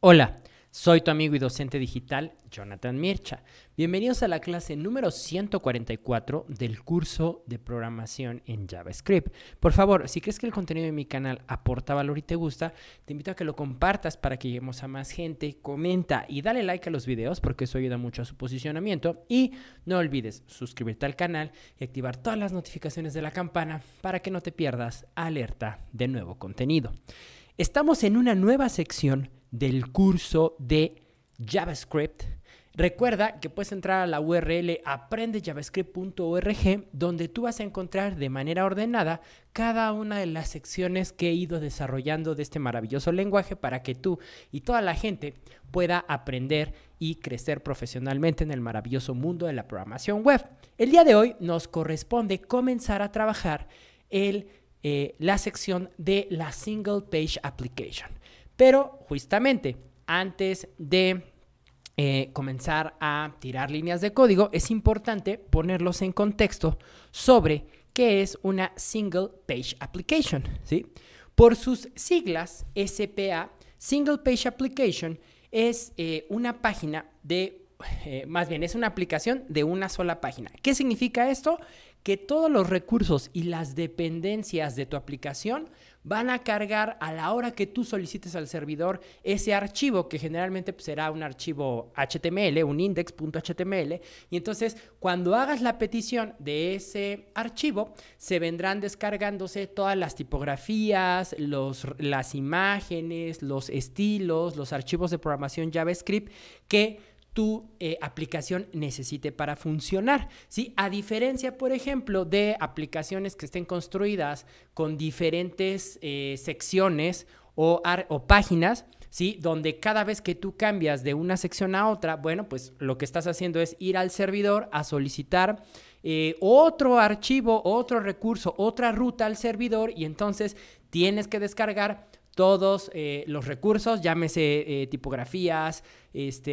Hola, soy tu amigo y docente digital, Jonathan Mircha. Bienvenidos a la clase número 144 del curso de programación en JavaScript. Por favor, si crees que el contenido de mi canal aporta valor y te gusta, te invito a que lo compartas para que lleguemos a más gente. Comenta y dale like a los videos porque eso ayuda mucho a su posicionamiento. Y no olvides suscribirte al canal y activar todas las notificaciones de la campana para que no te pierdas alerta de nuevo contenido. Estamos en una nueva sección del curso de JavaScript. Recuerda que puedes entrar a la URL aprendejavascript.org, donde tú vas a encontrar de manera ordenada cada una de las secciones que he ido desarrollando de este maravilloso lenguaje para que tú y toda la gente pueda aprender y crecer profesionalmente en el maravilloso mundo de la programación web. El día de hoy nos corresponde comenzar a trabajar la sección de la Single Page Application. Pero justamente antes de comenzar a tirar líneas de código, es importante ponerlos en contexto sobre qué es una Single Page Application, ¿sí? Por sus siglas, SPA, Single Page Application es una página más bien es una aplicación de una sola página. ¿Qué significa esto? Que todos los recursos y las dependencias de tu aplicación van a cargar a la hora que tú solicites al servidor ese archivo, que generalmente será un archivo HTML, un index.html, y entonces cuando hagas la petición de ese archivo, se vendrán descargándose todas las tipografías, las imágenes, los estilos, los archivos de programación JavaScript que tu aplicación necesite para funcionar, ¿sí? A diferencia, por ejemplo, de aplicaciones que estén construidas con diferentes secciones o páginas, ¿sí? Donde cada vez que tú cambias de una sección a otra, bueno, pues lo que estás haciendo es ir al servidor a solicitar otro archivo, otro recurso, otra ruta al servidor, y entonces tienes que descargar todos los recursos, llámese tipografías,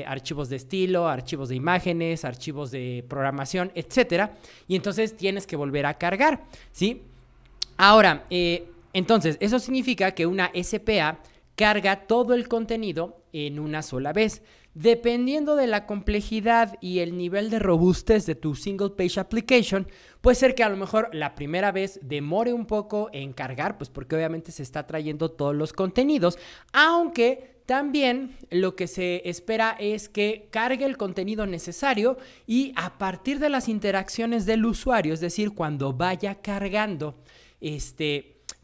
archivos de estilo, archivos de imágenes, archivos de programación, etcétera. Y entonces tienes que volver a cargar, ¿sí? Ahora, entonces, eso significa que una SPA carga todo el contenido en una sola vez. Dependiendo de la complejidad y el nivel de robustez de tu Single Page Application, puede ser que a lo mejor la primera vez demore un poco en cargar, pues porque obviamente se está trayendo todos los contenidos, aunque también lo que se espera es que cargue el contenido necesario y a partir de las interacciones del usuario, es decir, cuando vaya cargando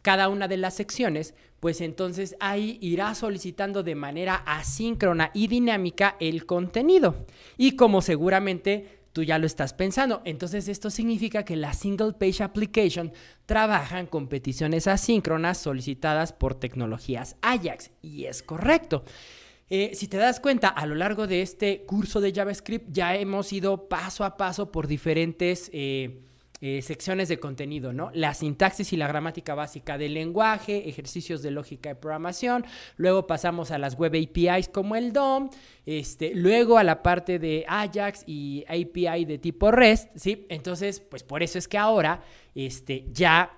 cada una de las secciones, pues entonces ahí irá solicitando de manera asíncrona y dinámica el contenido. Y como seguramente tú ya lo estás pensando, entonces esto significa que la Single Page Application trabajan con peticiones asíncronas solicitadas por tecnologías Ajax. Y es correcto. Si te das cuenta, a lo largo de este curso de JavaScript ya hemos ido paso a paso por diferentes secciones de contenido, ¿no? La sintaxis y la gramática básica del lenguaje, ejercicios de lógica de programación, luego pasamos a las web APIs como el DOM, luego a la parte de Ajax y API de tipo REST, ¿sí? Entonces, pues por eso es que ahora ya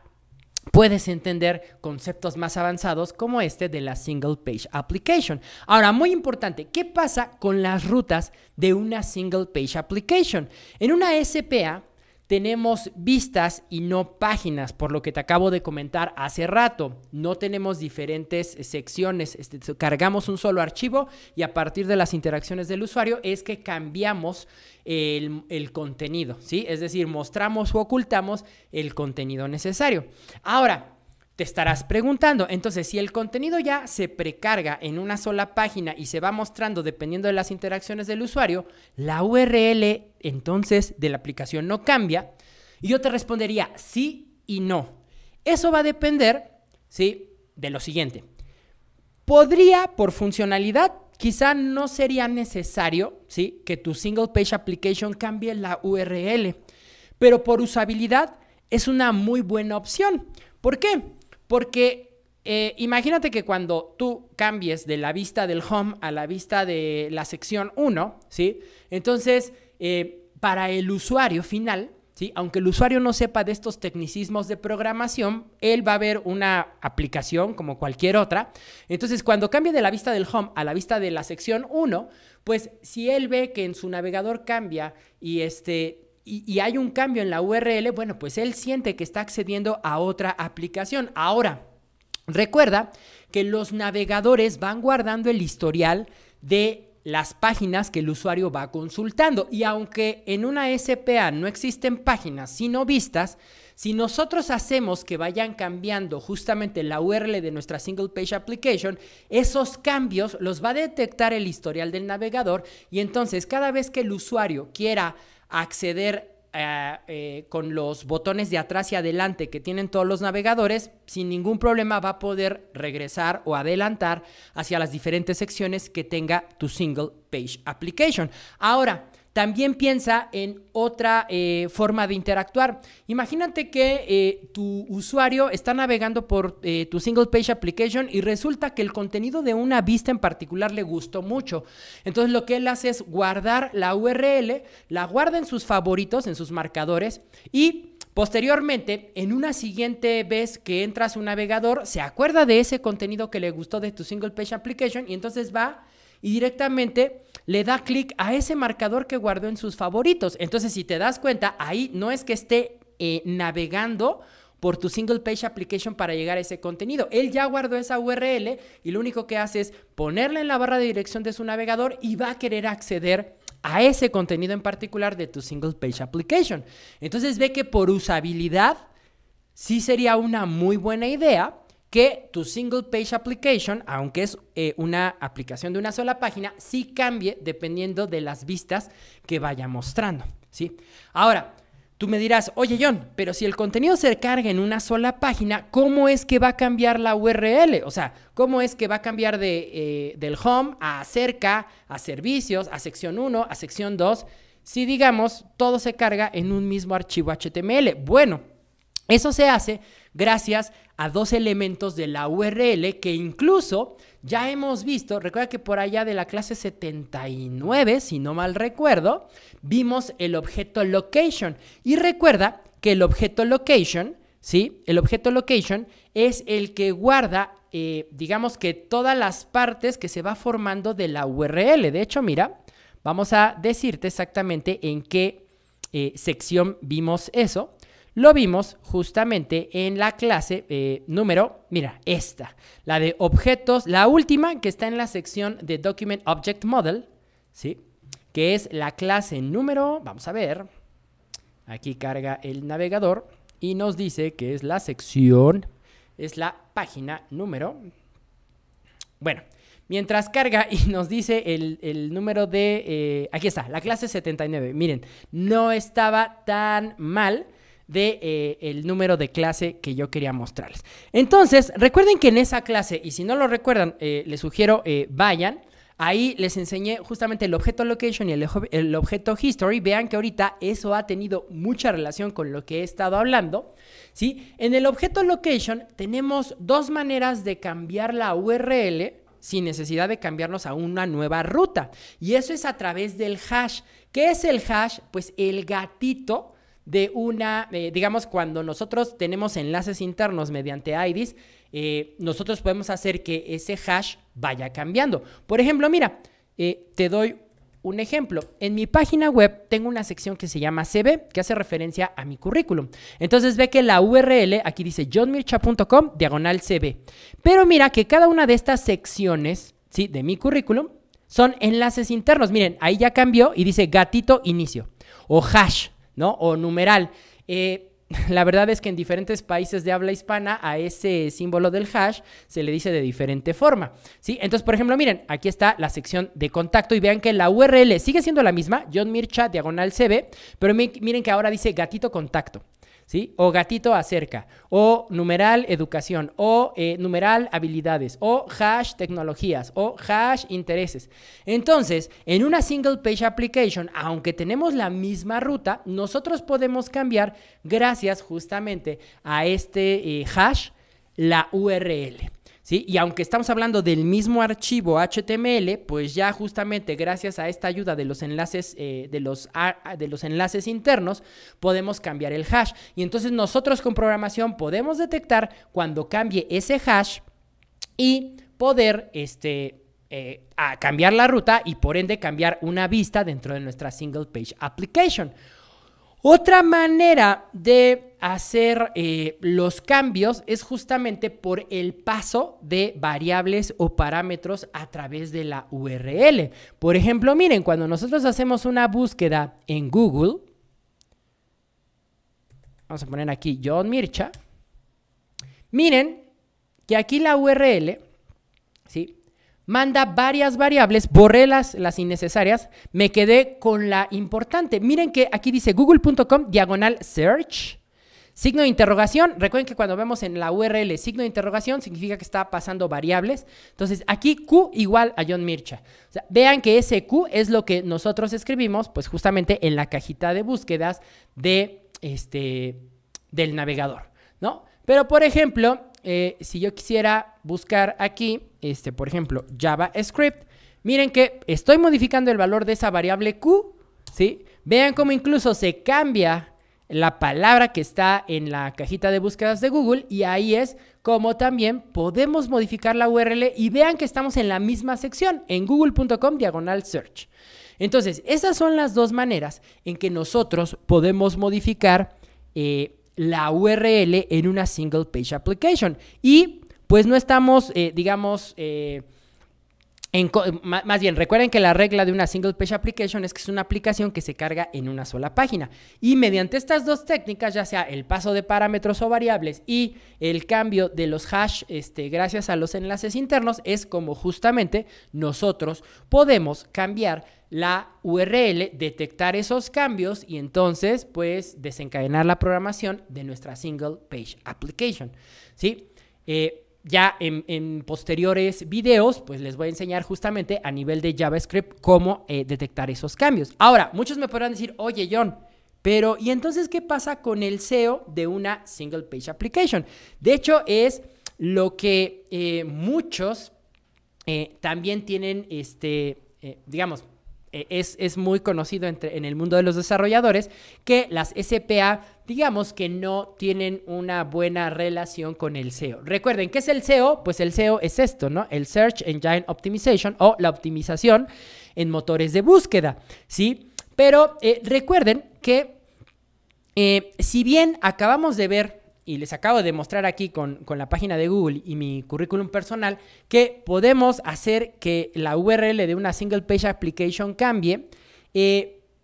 puedes entender conceptos más avanzados como de la Single Page Application. Ahora, muy importante, ¿qué pasa con las rutas de una Single Page Application? En una SPA tenemos vistas y no páginas, por lo que te acabo de comentar hace rato. No tenemos diferentes secciones, cargamos un solo archivo y a partir de las interacciones del usuario es que cambiamos el contenido, ¿sí? Es decir, mostramos o ocultamos el contenido necesario. Ahora, te estarás preguntando, entonces, si el contenido ya se precarga en una sola página y se va mostrando dependiendo de las interacciones del usuario, la URL entonces de la aplicación no cambia. Y yo te respondería sí y no. Eso va a depender, ¿sí?, de lo siguiente. Podría, por funcionalidad, quizá no sería necesario, ¿sí?, que tu Single Page Application cambie la URL, pero por usabilidad es una muy buena opción. ¿Por qué? Porque imagínate que cuando tú cambies de la vista del home a la vista de la sección 1, ¿sí? Entonces, para el usuario final, ¿sí? Aunque el usuario no sepa de estos tecnicismos de programación, él va a ver una aplicación como cualquier otra. Entonces, cuando cambie de la vista del home a la vista de la sección 1, pues si él ve que en su navegador cambia y hay un cambio en la URL, bueno, pues él siente que está accediendo a otra aplicación. Ahora, recuerda que los navegadores van guardando el historial de las páginas que el usuario va consultando, y aunque en una SPA no existen páginas sino vistas, si nosotros hacemos que vayan cambiando justamente la URL de nuestra single page application, esos cambios los va a detectar el historial del navegador, y entonces cada vez que el usuario quiera acceder con los botones de atrás y adelante que tienen todos los navegadores, sin ningún problema va a poder regresar o adelantar hacia las diferentes secciones que tenga tu single page application. Ahora, también piensa en otra forma de interactuar. Imagínate que tu usuario está navegando por tu single page application y resulta que el contenido de una vista en particular le gustó mucho. Entonces lo que él hace es guardar la URL, la guarda en sus favoritos, en sus marcadores, y posteriormente, en una siguiente vez que entra a su navegador, se acuerda de ese contenido que le gustó de tu single page application y entonces va y directamente le da clic a ese marcador que guardó en sus favoritos. Entonces, si te das cuenta, ahí no es que esté navegando por tu single page application para llegar a ese contenido. Él ya guardó esa URL y lo único que hace es ponerla en la barra de dirección de su navegador y va a querer acceder a ese contenido en particular de tu single page application. Entonces, ve que por usabilidad sí sería una muy buena idea que tu single page application, aunque es una aplicación de una sola página, sí cambie dependiendo de las vistas que vaya mostrando, ¿sí? Ahora, tú me dirás, oye John, pero si el contenido se carga en una sola página, ¿cómo es que va a cambiar la URL? O sea, ¿cómo es que va a cambiar del home a acerca, a servicios, a sección 1, a sección 2, si digamos todo se carga en un mismo archivo HTML? Bueno, eso se hace gracias a dos elementos de la URL que incluso ya hemos visto. Recuerda que por allá de la clase 79, si no mal recuerdo, vimos el objeto location. Y recuerda que el objeto location, ¿sí? El objeto location es el que guarda, digamos que todas las partes que se va formando de la URL. De hecho, mira, vamos a decirte exactamente en qué sección vimos eso. Lo vimos justamente en la clase número, mira, esta, la de objetos, la última que está en la sección de Document Object Model, ¿sí? Que es la clase número, vamos a ver, aquí carga el navegador y nos dice que es la sección, es la página número, bueno, mientras carga y nos dice el número de, aquí está, la clase 79, miren, no estaba tan mal el número de clase que yo quería mostrarles. Entonces, recuerden que en esa clase, y si no lo recuerdan, les sugiero vayan, ahí les enseñé justamente el objeto location y el objeto history. Vean que ahorita eso ha tenido mucha relación con lo que he estado hablando, ¿sí? En el objeto location tenemos dos maneras de cambiar la URL sin necesidad de cambiarnos a una nueva ruta, y eso es a través del hash. ¿Qué es el hash? Pues el gatito de una, digamos, cuando nosotros tenemos enlaces internos mediante IDs, nosotros podemos hacer que ese hash vaya cambiando. Por ejemplo, mira, te doy un ejemplo. En mi página web tengo una sección que se llama CV, que hace referencia a mi currículum. Entonces ve que la URL aquí dice johnmircha.com/CV. Pero mira que cada una de estas secciones, ¿sí?, de mi currículum son enlaces internos. Miren, ahí ya cambió y dice gatito inicio o hash, ¿no? O numeral. La verdad es que en diferentes países de habla hispana a ese símbolo del hash se le dice de diferente forma, ¿sí? Entonces, por ejemplo, miren, aquí está la sección de contacto y vean que la URL sigue siendo la misma, johnmircha/CV, pero miren que ahora dice gatito contacto, ¿sí? O gatito acerca, o numeral educación, o numeral habilidades, o hash tecnologías, o hash intereses. Entonces, en una single page application, aunque tenemos la misma ruta, nosotros podemos cambiar, gracias justamente a este hash, la URL, ¿sí? Y aunque estamos hablando del mismo archivo HTML, pues ya justamente gracias a esta ayuda de los enlaces, de los enlaces internos, podemos cambiar el hash. Y entonces nosotros con programación podemos detectar cuando cambie ese hash y poder a cambiar la ruta y por ende cambiar una vista dentro de nuestra single page application. Otra manera de hacer los cambios es justamente por el paso de variables o parámetros a través de la URL. Por ejemplo, miren, cuando nosotros hacemos una búsqueda en Google, vamos a poner aquí John Mircha, miren que aquí la URL, ¿sí?, manda varias variables, borré las innecesarias, me quedé con la importante. Miren que aquí dice google.com/search, signo de interrogación. Recuerden que cuando vemos en la URL signo de interrogación significa que está pasando variables. Entonces aquí Q igual a John Mircha. O sea, vean que ese Q es lo que nosotros escribimos pues justamente en la cajita de búsquedas de, del navegador, ¿no? Pero por ejemplo, si yo quisiera buscar aquí, por ejemplo, JavaScript, miren que estoy modificando el valor de esa variable Q, ¿sí? Vean cómo incluso se cambia la palabra que está en la cajita de búsquedas de Google y ahí es como también podemos modificar la URL y vean que estamos en la misma sección, en google.com/search. Entonces, esas son las dos maneras en que nosotros podemos modificar la URL en una single page application y pues no estamos, digamos, más bien recuerden que la regla de una single page application es que es una aplicación que se carga en una sola página y mediante estas dos técnicas, ya sea el paso de parámetros o variables y el cambio de los hash gracias a los enlaces internos, es como justamente nosotros podemos cambiar la URL, detectar esos cambios y entonces pues desencadenar la programación de nuestra single page application, ¿sí? Ya en posteriores videos pues les voy a enseñar justamente a nivel de JavaScript cómo detectar esos cambios. Ahora, muchos me podrán decir, oye John, pero ¿y entonces qué pasa con el SEO de una single page application? De hecho es lo que muchos también tienen, digamos, es muy conocido en el mundo de los desarrolladores que las SPA, digamos que no tienen una buena relación con el SEO. Recuerden, ¿qué es el SEO? Pues el SEO es esto, ¿no? El Search Engine Optimization o la optimización en motores de búsqueda, ¿sí? Pero recuerden que si bien acabamos de ver y les acabo de mostrar aquí con la página de Google y mi currículum personal que podemos hacer que la URL de una single page application cambie,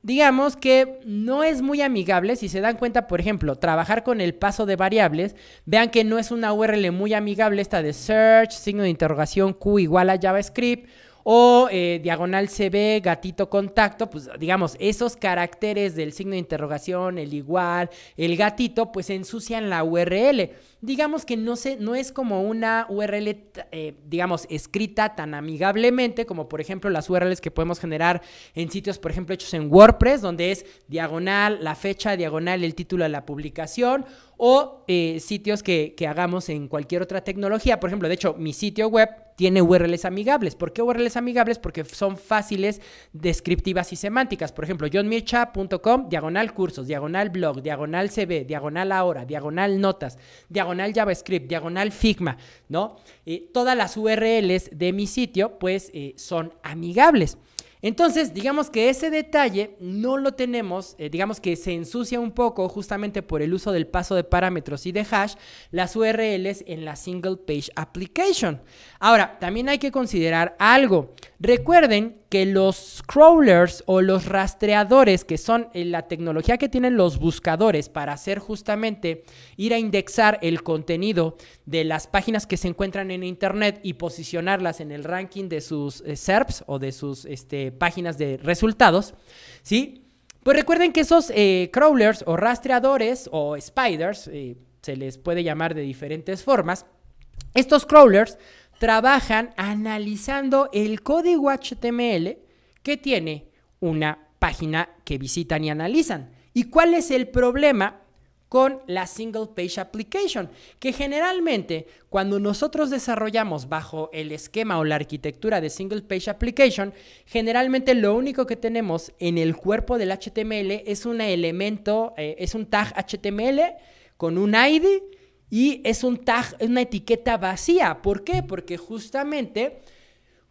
digamos que no es muy amigable. Si se dan cuenta, por ejemplo, trabajar con el paso de variables, vean que no es una URL muy amigable esta de search, signo de interrogación Q igual a JavaScript, o diagonal CB, gatito contacto, pues digamos, esos caracteres del signo de interrogación, el igual, el gatito, pues ensucian la URL. Digamos que no es como una URL, digamos, escrita tan amigablemente como, por ejemplo, las URLs que podemos generar en sitios, por ejemplo, hechos en WordPress, donde es diagonal, la fecha, diagonal, el título de la publicación, o sitios que hagamos en cualquier otra tecnología. Por ejemplo, de hecho, mi sitio web tiene URLs amigables. ¿Por qué URLs amigables? Porque son fáciles, descriptivas y semánticas. Por ejemplo, johnmircha.com, diagonal cursos, diagonal blog, diagonal CB, diagonal ahora, diagonal notas, diagonal JavaScript, diagonal Figma, ¿no? Todas las URLs de mi sitio, pues, son amigables. Entonces, digamos que ese detalle no lo tenemos, digamos que se ensucia un poco justamente por el uso del paso de parámetros y de hash las URLs en la single page application. Ahora, también hay que considerar algo. Recuerden que los crawlers o los rastreadores, que son la tecnología que tienen los buscadores para hacer justamente ir a indexar el contenido de las páginas que se encuentran en internet y posicionarlas en el ranking de sus SERPs o de sus páginas de resultados, ¿sí? Pues recuerden que esos crawlers o rastreadores o spiders, se les puede llamar de diferentes formas, estos crawlers trabajan analizando el código HTML que tiene una página que visitan y analizan. ¿Y cuál es el problema con la Single Page Application, que generalmente cuando nosotros desarrollamos bajo el esquema o la arquitectura de Single Page Application, generalmente lo único que tenemos en el cuerpo del HTML es un elemento, es un tag HTML con un ID y es un tag, es una etiqueta vacía. ¿Por qué? Porque justamente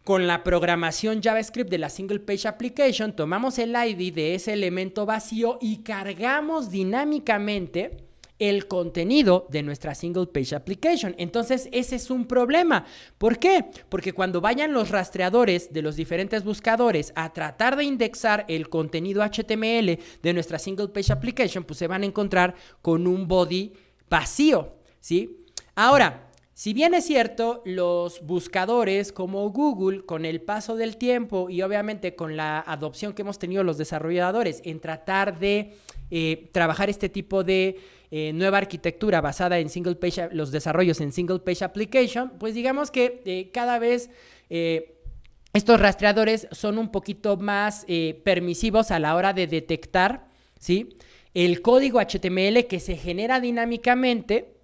con la programación JavaScript de la Single Page Application, tomamos el ID de ese elemento vacío y cargamos dinámicamente el contenido de nuestra Single Page Application. Entonces, ese es un problema. ¿Por qué? Porque cuando vayan los rastreadores de los diferentes buscadores a tratar de indexar el contenido HTML de nuestra Single Page Application, pues se van a encontrar con un body vacío, ¿sí? Ahora, si bien es cierto, los buscadores como Google, con el paso del tiempo y obviamente con la adopción que hemos tenido los desarrolladores en tratar de trabajar este tipo de nueva arquitectura basada en Single Page, los desarrollos en Single Page Application, pues digamos que cada vez estos rastreadores son un poquito más permisivos a la hora de detectar, ¿sí?, el código HTML que se genera dinámicamente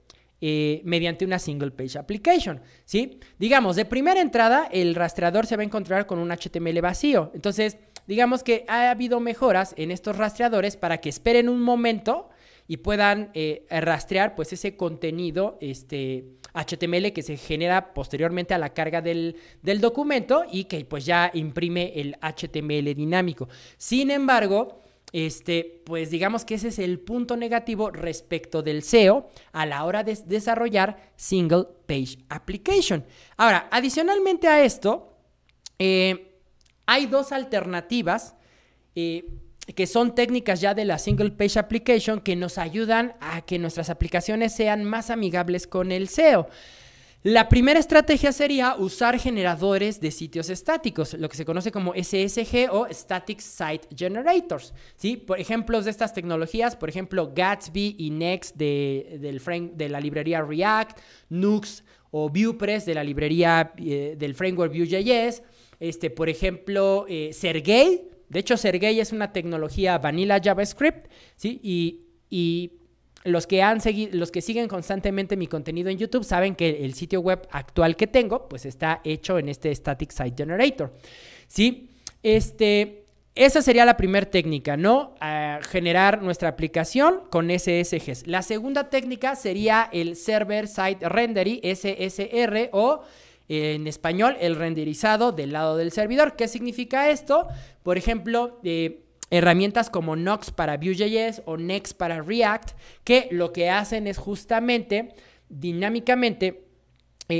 mediante una Single Page Application, ¿sí? Digamos, de primera entrada, el rastreador se va a encontrar con un HTML vacío. Entonces, digamos que ha habido mejoras en estos rastreadores para que esperen un momento y puedan rastrear pues ese contenido HTML que se genera posteriormente a la carga del documento y que pues ya imprime el HTML dinámico. Sin embargo, pues digamos que ese es el punto negativo respecto del SEO a la hora de desarrollar Single Page Application. Ahora, adicionalmente a esto, hay dos alternativas que son técnicas ya de la Single Page Application que nos ayudan a que nuestras aplicaciones sean más amigables con el SEO. La primera estrategia sería usar generadores de sitios estáticos, lo que se conoce como SSG o Static Site Generators, ¿sí? Por ejemplos de estas tecnologías, por ejemplo, Gatsby y Next de la librería React, Nux o Vuepress de la librería del framework Vue.js, por ejemplo, Sergey. De hecho, Sergey es una tecnología vanilla JavaScript, ¿sí? Y los que siguen constantemente mi contenido en YouTube saben que el sitio web actual que tengo, pues está hecho en este Static Site Generator, ¿sí? Esa sería la primera técnica, ¿no? Generar nuestra aplicación con SSGs. La segunda técnica sería el Server Side Rendering, SSR, o en español, el renderizado del lado del servidor. ¿Qué significa esto? Por ejemplo, herramientas como Nox para Vue.js o Next para React, que lo que hacen es justamente dinámicamente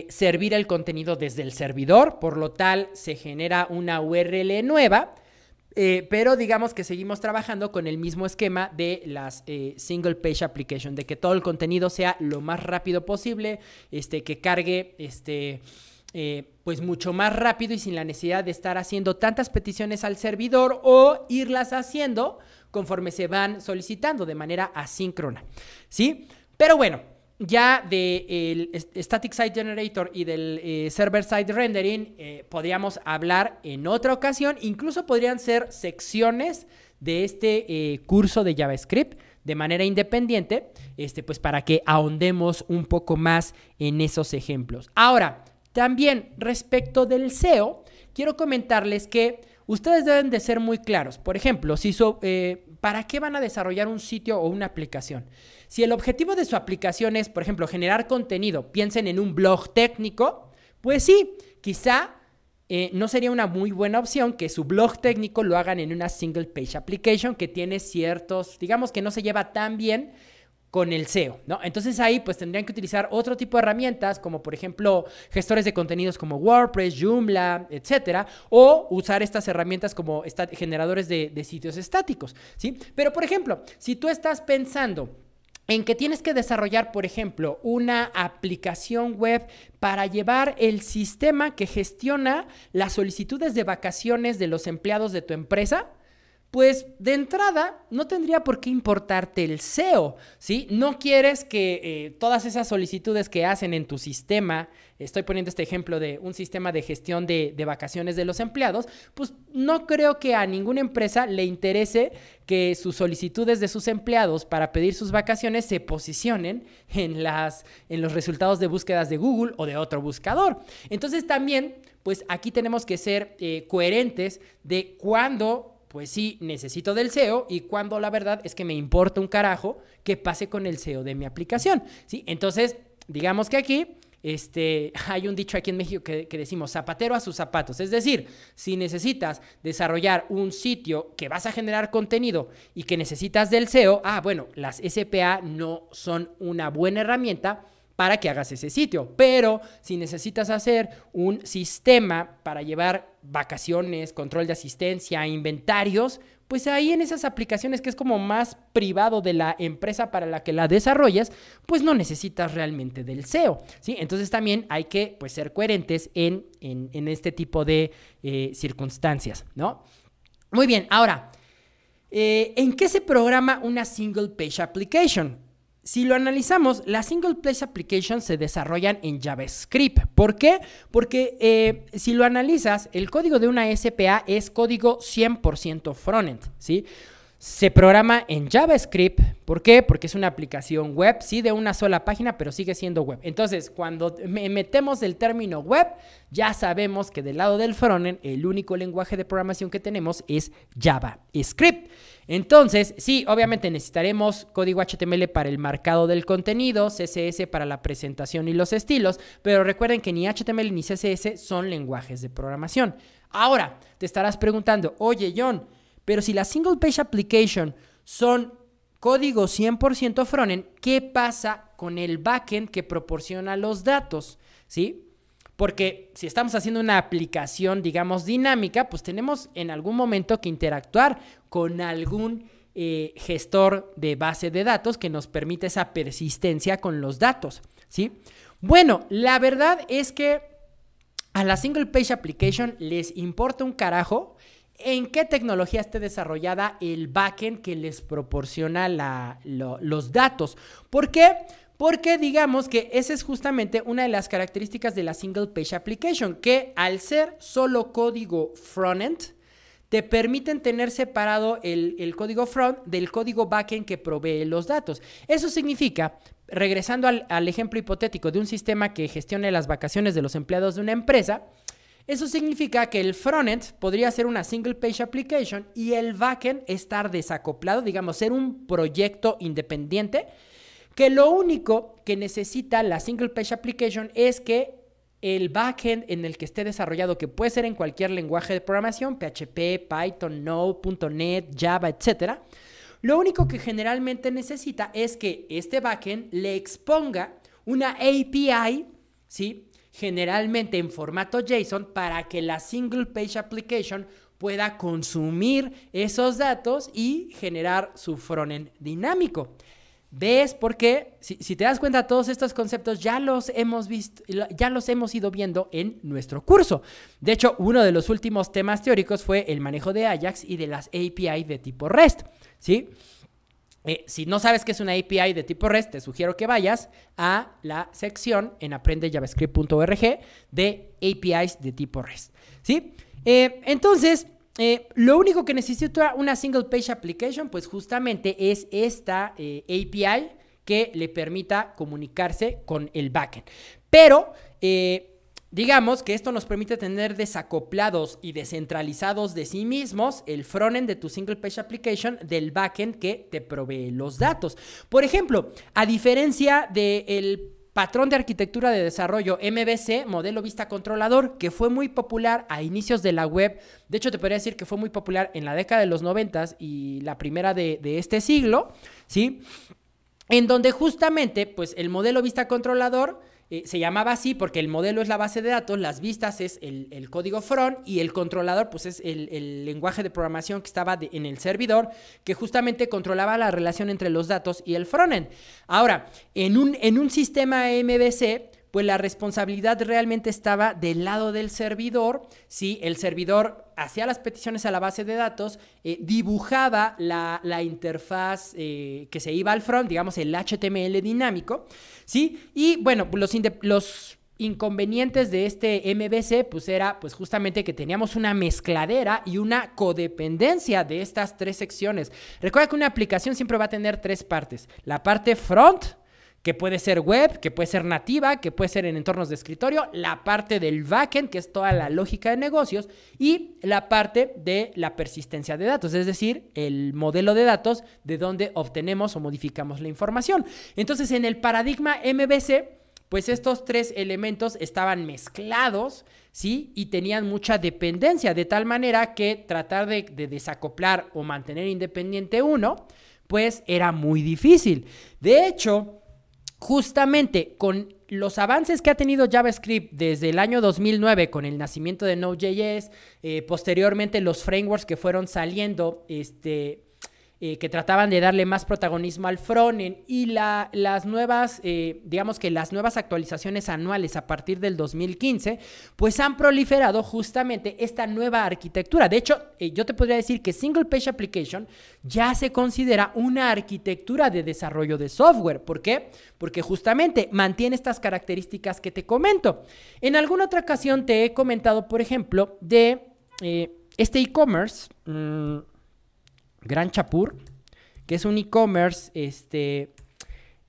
servir el contenido desde el servidor, por lo tal se genera una URL nueva, pero digamos que seguimos trabajando con el mismo esquema de las Single Page Application, de que todo el contenido sea lo más rápido posible, que cargue pues mucho más rápido y sin la necesidad de estar haciendo tantas peticiones al servidor o irlas haciendo conforme se van solicitando de manera asíncrona, ¿sí? Pero bueno, ya del Static Site Generator y del Server Side Rendering podríamos hablar en otra ocasión. Incluso podrían ser secciones de este curso de JavaScript de manera independiente, pues para que ahondemos un poco más en esos ejemplos. Ahora, también respecto del SEO, quiero comentarles que ustedes deben de ser muy claros. Por ejemplo, ¿para qué van a desarrollar un sitio o una aplicación? Si el objetivo de su aplicación es, por ejemplo, generar contenido, piensen en un blog técnico, pues sí, quizá no sería una muy buena opción que su blog técnico lo hagan en una Single Page Application que tiene ciertos, digamos que no se lleva tan bien con el SEO, ¿no? Entonces ahí pues tendrían que utilizar otro tipo de herramientas como por ejemplo gestores de contenidos como WordPress, Joomla, etcétera, o usar estas herramientas como generadores de sitios estáticos, ¿sí? Pero por ejemplo, si tú estás pensando en que tienes que desarrollar, por ejemplo, una aplicación web para llevar el sistema que gestiona las solicitudes de vacaciones de los empleados de tu empresa, pues de entrada no tendría por qué importarte el SEO, ¿sí? No quieres que todas esas solicitudes que hacen en tu sistema, estoy poniendo este ejemplo de un sistema de gestión de vacaciones de los empleados, pues no creo que a ninguna empresa le interese que sus solicitudes de sus empleados para pedir sus vacaciones se posicionen en los resultados de búsquedas de Google o de otro buscador. Entonces también, pues aquí tenemos que ser coherentes de cuándo pues sí, necesito del SEO y cuando la verdad es que me importa un carajo que pase con el SEO de mi aplicación, ¿sí? Entonces, digamos que aquí hay un dicho aquí en México que decimos zapatero a sus zapatos. Es decir, si necesitas desarrollar un sitio que vas a generar contenido y que necesitas del SEO, bueno, las SPA no son una buena herramienta para que hagas ese sitio. Pero si necesitas hacer un sistema para llevar vacaciones, control de asistencia, inventarios, pues ahí en esas aplicaciones que es como más privado de la empresa para la que la desarrollas, pues no necesitas realmente del SEO, ¿sí? Entonces también hay que pues, ser coherentes en este tipo de circunstancias, ¿no? Muy bien, ahora, ¿en qué se programa una single page application? Si lo analizamos, las single page applications se desarrollan en JavaScript. ¿Por qué? Porque si lo analizas, el código de una SPA es código 100% frontend, ¿sí? Se programa en JavaScript. ¿Por qué? Porque es una aplicación web, sí, de una sola página, pero sigue siendo web. Entonces, cuando metemos el término web, ya sabemos que del lado del frontend, el único lenguaje de programación que tenemos es JavaScript. Entonces, sí, obviamente necesitaremos código HTML para el marcado del contenido, CSS para la presentación y los estilos, pero recuerden que ni HTML ni CSS son lenguajes de programación. Ahora, te estarás preguntando, oye, John, pero si la single page application son código 100% frontend, ¿qué pasa con el backend que proporciona los datos? ¿Sí? Porque si estamos haciendo una aplicación, digamos, dinámica, pues tenemos en algún momento que interactuar con algún gestor de base de datos que nos permita esa persistencia con los datos, ¿sí? Bueno, la verdad es que a la single page application les importa un carajo en qué tecnología esté desarrollada el backend que les proporciona los datos. ¿Por qué? Porque digamos que esa es justamente una de las características de la single page application, que al ser solo código frontend, te permiten tener separado el código front del código backend que provee los datos. Eso significa, regresando al ejemplo hipotético de un sistema que gestione las vacaciones de los empleados de una empresa, eso significa que el frontend podría ser una single page application y el backend estar desacoplado, digamos, ser un proyecto independiente, que lo único que necesita la single page application es que el backend en el que esté desarrollado, que puede ser en cualquier lenguaje de programación, PHP, Python, Node, .NET, Java, etc., lo único que generalmente necesita es que este backend le exponga una API, ¿sí?, generalmente en formato JSON, para que la single page application pueda consumir esos datos y generar su frontend dinámico. ¿Ves? Porque si te das cuenta, todos estos conceptos ya los hemos visto, ya los hemos ido viendo en nuestro curso. De hecho, uno de los últimos temas teóricos fue el manejo de Ajax y de las API de tipo REST, ¿sí? Si no sabes qué es una API de tipo REST, te sugiero que vayas a la sección en aprendejavascript.org de APIs de tipo REST, ¿sí? Entonces, lo único que necesita una single page application, pues justamente es esta API que le permita comunicarse con el backend. Pero digamos que esto nos permite tener desacoplados y descentralizados de sí mismos el frontend de tu single page application del backend que te provee los datos. Por ejemplo, a diferencia del patrón de arquitectura de desarrollo MVC, modelo vista controlador, que fue muy popular a inicios de la web. De hecho, te podría decir que fue muy popular en la década de los 90 y la primera de este siglo, ¿sí? En donde justamente, pues, el modelo vista controlador se llamaba así porque el modelo es la base de datos, las vistas es el código front y el controlador pues es el lenguaje de programación que estaba en el servidor, que justamente controlaba la relación entre los datos y el frontend. Ahora, en un sistema MVC, pues la responsabilidad realmente estaba del lado del servidor. ¿Sí? El servidor hacía las peticiones a la base de datos, dibujaba la interfaz que se iba al front, digamos el HTML dinámico, ¿sí? Y bueno, los inconvenientes de este MVC pues era pues justamente que teníamos una mezcladera y una codependencia de estas tres secciones. Recuerda que una aplicación siempre va a tener tres partes: la parte front, que puede ser web, que puede ser nativa, que puede ser en entornos de escritorio, la parte del backend, que es toda la lógica de negocios, y la parte de la persistencia de datos, es decir, el modelo de datos de donde obtenemos o modificamos la información. Entonces, en el paradigma MVC, pues estos tres elementos estaban mezclados, ¿sí? Y tenían mucha dependencia, de tal manera que tratar de desacoplar o mantener independiente uno, pues era muy difícil. De hecho, justamente con los avances que ha tenido JavaScript desde el año 2009 con el nacimiento de Node.js, posteriormente los frameworks que fueron saliendo, que trataban de darle más protagonismo al frontend, y las nuevas, digamos que las nuevas actualizaciones anuales a partir del 2015, pues han proliferado justamente esta nueva arquitectura. De hecho, yo te podría decir que Single Page Application ya se considera una arquitectura de desarrollo de software. ¿Por qué? Porque justamente mantiene estas características que te comento. En alguna otra ocasión te he comentado, por ejemplo, de este e-commerce, Gran Chapur, que es un e-commerce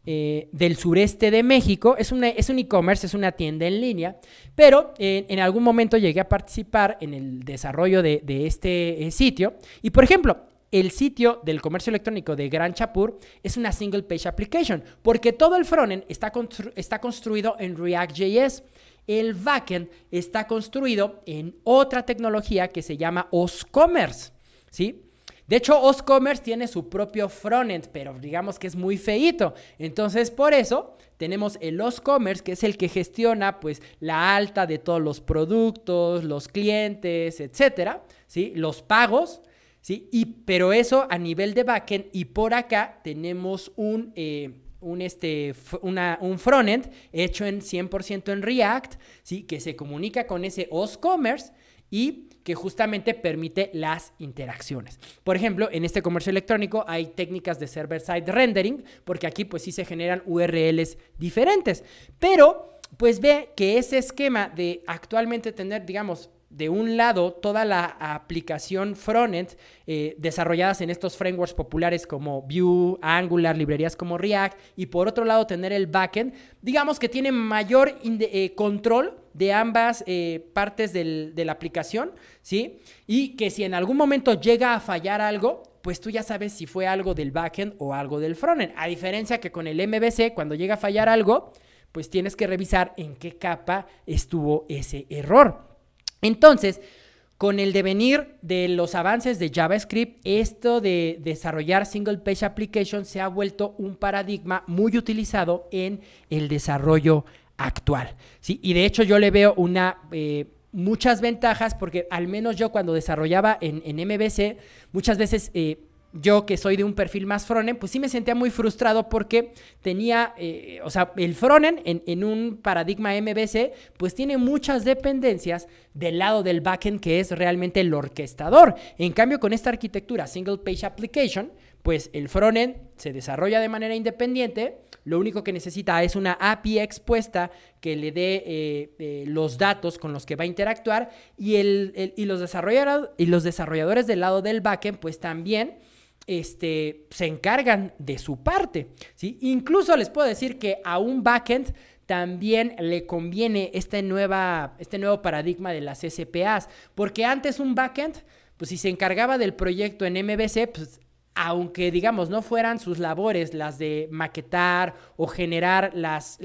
del sureste de México. Es un e-commerce, es una tienda en línea, pero en algún momento llegué a participar en el desarrollo de este sitio. Y, por ejemplo, el sitio del comercio electrónico de Gran Chapur es una single page application, porque todo el frontend está construido en React.js. El backend está construido en otra tecnología que se llama OSCommerce, ¿sí? De hecho, OSCommerce tiene su propio frontend, pero digamos que es muy feíto. Entonces, por eso tenemos el OSCommerce, que es el que gestiona pues la alta de todos los productos, los clientes, etcétera, ¿sí? Los pagos, ¿sí? Pero eso a nivel de backend, y por acá tenemos un frontend hecho en 100% en React, ¿sí? Que se comunica con ese OSCommerce y que justamente permite las interacciones. Por ejemplo, en este comercio electrónico hay técnicas de server-side rendering, porque aquí pues sí se generan URLs diferentes. Pero pues ve que ese esquema de actualmente tener, digamos, de un lado toda la aplicación frontend desarrolladas en estos frameworks populares como Vue, Angular, librerías como React, y por otro lado tener el backend, digamos que tiene mayor control de ambas partes de la aplicación, ¿sí? Y que si en algún momento llega a fallar algo, pues tú ya sabes si fue algo del backend o algo del frontend. A diferencia que con el MVC, cuando llega a fallar algo, pues tienes que revisar en qué capa estuvo ese error. Entonces, con el devenir de los avances de JavaScript, esto de desarrollar Single Page Application se ha vuelto un paradigma muy utilizado en el desarrollo actual, ¿sí? Y de hecho yo le veo muchas ventajas, porque al menos yo cuando desarrollaba en MVC, muchas veces yo que soy de un perfil más frontend, pues sí me sentía muy frustrado porque tenía, o sea, el frontend en un paradigma MVC, pues tiene muchas dependencias del lado del backend, que es realmente el orquestador. En cambio, con esta arquitectura Single Page Application, pues el frontend se desarrolla de manera independiente. Lo único que necesita es una API expuesta que le dé los datos con los que va a interactuar, y los desarrolladores del lado del backend, pues también se encargan de su parte, ¿sí? Incluso les puedo decir que a un backend también le conviene este nuevo paradigma de las SPAs, porque antes un backend, pues si se encargaba del proyecto en MVC, pues aunque digamos no fueran sus labores las de maquetar o generar las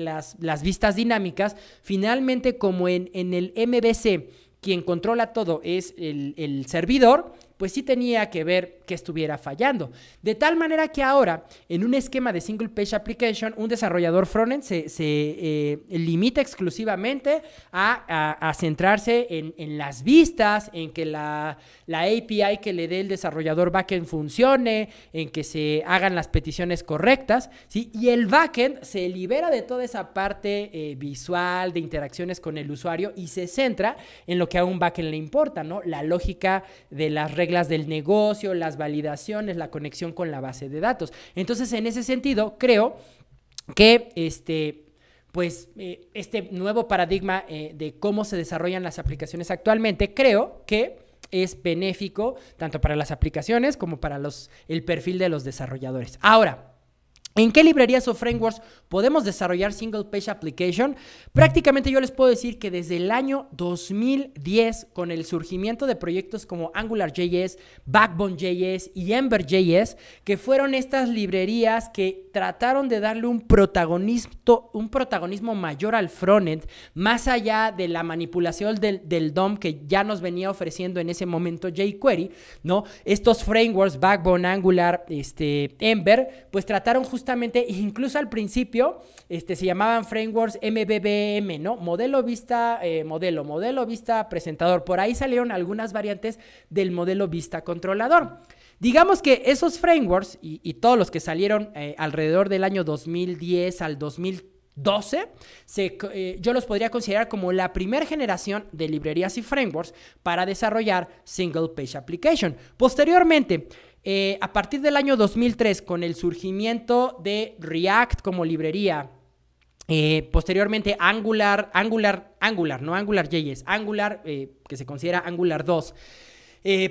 vistas dinámicas, finalmente como en el MVC quien controla todo es el servidor, pues sí tenía que ver que estuviera fallando. De tal manera que ahora, en un esquema de Single Page Application, un desarrollador frontend se limita exclusivamente a centrarse en las vistas, en que la API que le dé el desarrollador backend funcione, en que se hagan las peticiones correctas, ¿sí? Y el backend se libera de toda esa parte visual, de interacciones con el usuario, y se centra en lo que a un backend le importa, ¿no? La lógica de las reglas del negocio, las validaciones, la conexión con la base de datos. Entonces, en ese sentido, creo que este nuevo paradigma de cómo se desarrollan las aplicaciones actualmente, creo que es benéfico tanto para las aplicaciones como para el perfil de los desarrolladores. Ahora, ¿en qué librerías o frameworks podemos desarrollar Single Page Application? Prácticamente yo les puedo decir que desde el año 2010, con el surgimiento de proyectos como AngularJS, Backbone.js y Ember.js, que fueron estas librerías que trataron de darle un protagonismo mayor al frontend, más allá de la manipulación del DOM que ya nos venía ofreciendo en ese momento jQuery, ¿no? Estos frameworks, Backbone, Angular, Ember, pues trataron justamente, incluso al principio, se llamaban frameworks MVVM, ¿no? Modelo, vista, modelo, vista, presentador. Por ahí salieron algunas variantes del modelo vista controlador. Digamos que esos frameworks y todos los que salieron alrededor del año 2010 al 2012, yo los podría considerar como la primera generación de librerías y frameworks para desarrollar Single Page Application. Posteriormente, a partir del año 2003, con el surgimiento de React como librería, posteriormente Angular, no AngularJS, Angular, que se considera Angular 2,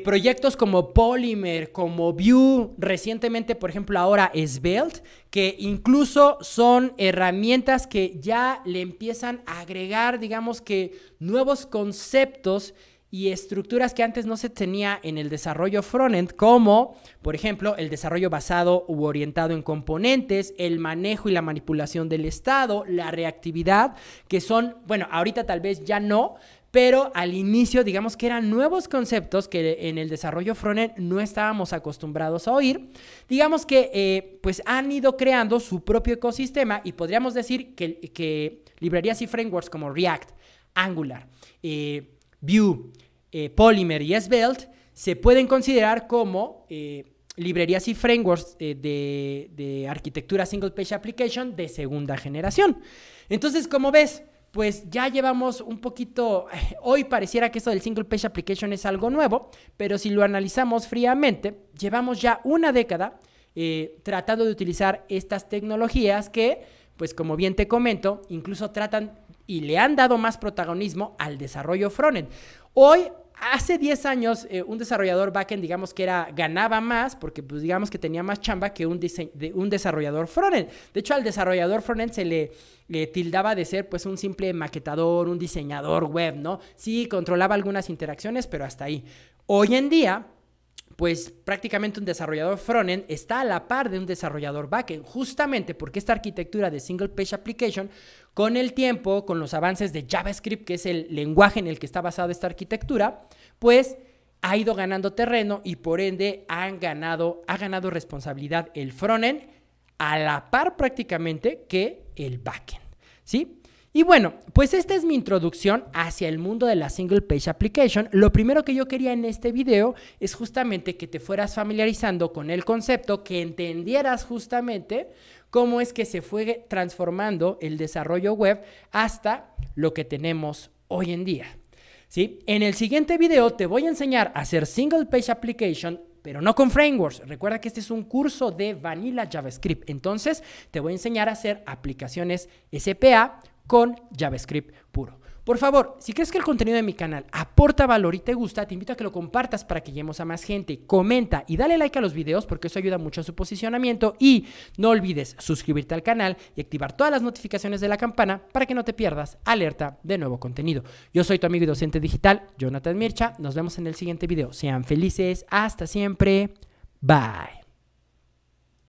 proyectos como Polymer, como Vue, recientemente, por ejemplo, ahora Svelte, que incluso son herramientas que ya le empiezan a agregar, digamos que, nuevos conceptos y estructuras que antes no se tenía en el desarrollo frontend, como, por ejemplo, el desarrollo basado u orientado en componentes, el manejo y la manipulación del estado, la reactividad, que son, bueno, ahorita tal vez ya no, pero al inicio, digamos que eran nuevos conceptos que en el desarrollo frontend no estábamos acostumbrados a oír. Digamos que pues han ido creando su propio ecosistema, y podríamos decir que librerías y frameworks como React, Angular, Vue, Polymer y Svelte se pueden considerar como librerías y frameworks de arquitectura Single Page Application de segunda generación. Entonces, como ves, pues ya llevamos un poquito, hoy pareciera que esto del Single Page Application es algo nuevo, pero si lo analizamos fríamente, llevamos ya una década tratando de utilizar estas tecnologías que, pues como bien te comento, incluso tratan y le han dado más protagonismo al desarrollo frontend. Hoy, hace 10 años, un desarrollador backend, digamos que ganaba más, porque pues digamos que tenía más chamba que un desarrollador frontend. De hecho, al desarrollador frontend se le tildaba de ser pues un simple maquetador, un diseñador web, ¿no? Sí, controlaba algunas interacciones, pero hasta ahí. Hoy en día, pues prácticamente un desarrollador frontend está a la par de un desarrollador backend, justamente porque esta arquitectura de Single Page Application, con el tiempo, con los avances de JavaScript, que es el lenguaje en el que está basada esta arquitectura, pues ha ido ganando terreno, y por ende ha ganado responsabilidad el frontend a la par prácticamente que el backend, ¿sí? Y bueno, pues esta es mi introducción hacia el mundo de la Single Page Application. Lo primero que yo quería en este video es justamente que te fueras familiarizando con el concepto, que entendieras justamente cómo es que se fue transformando el desarrollo web hasta lo que tenemos hoy en día, ¿sí? En el siguiente video te voy a enseñar a hacer Single Page Application, pero no con frameworks. Recuerda que este es un curso de Vanilla JavaScript. Entonces, te voy a enseñar a hacer aplicaciones SPA con JavaScript puro. Por favor, si crees que el contenido de mi canal aporta valor y te gusta, te invito a que lo compartas para que lleguemos a más gente. Comenta y dale like a los videos, porque eso ayuda mucho a su posicionamiento. Y no olvides suscribirte al canal y activar todas las notificaciones de la campana para que no te pierdas alerta de nuevo contenido. Yo soy tu amigo y docente digital, Jonathan Mircha. Nos vemos en el siguiente video. Sean felices. Hasta siempre. Bye.